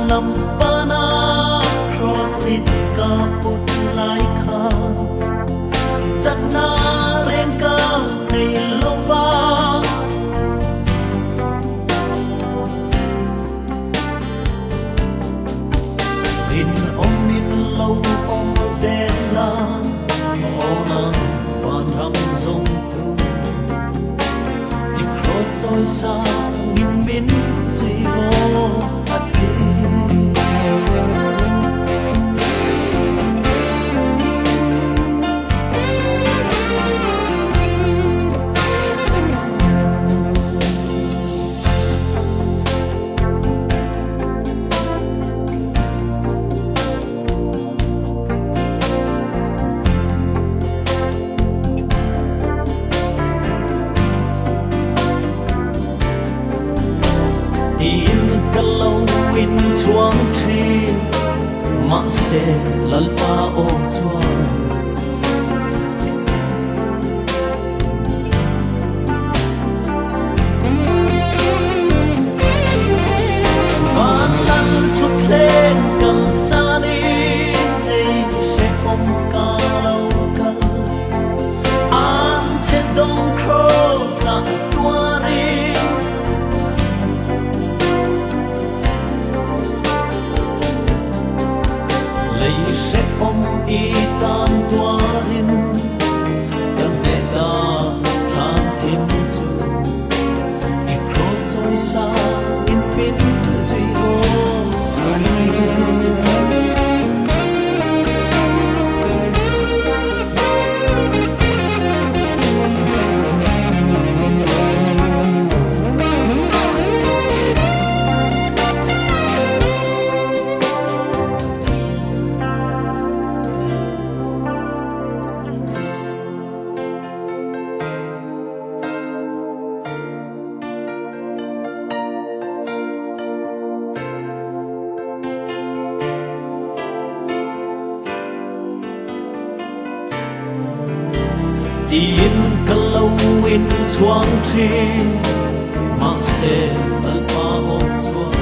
Lampana cross it kaput lai kha Chakna ren ka nei lova In omin lo om zela Ona van ram zong tu Cross soi sa min min suy ho Tin kalau in chuang tri ma se lal pa o chuang van lan chu thlen kal sani ei se om ka lo kal an che dong kro sa tuari Lấy sẽ ông y tan toarin Cần mẹ ta than thêm dù Khi cross xôi xa in pin duy vô Tin kalau in chuang tri ma se al pa om chuang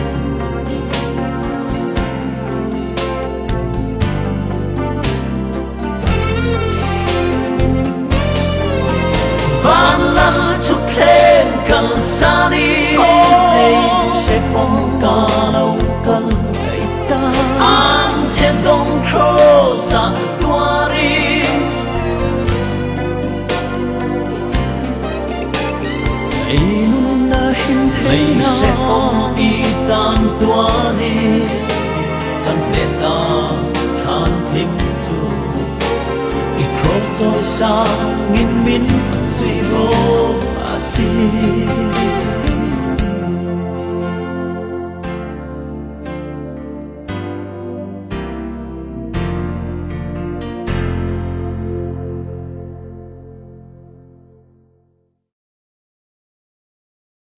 van lan chu thlen kal sani ei se om ka lo kal ei ta an che dong kro sa tuari Lấy sẽ ông y tan tuari Cần để ta than thêm dù Khi cross xôi xa nghìn min duy rô a ti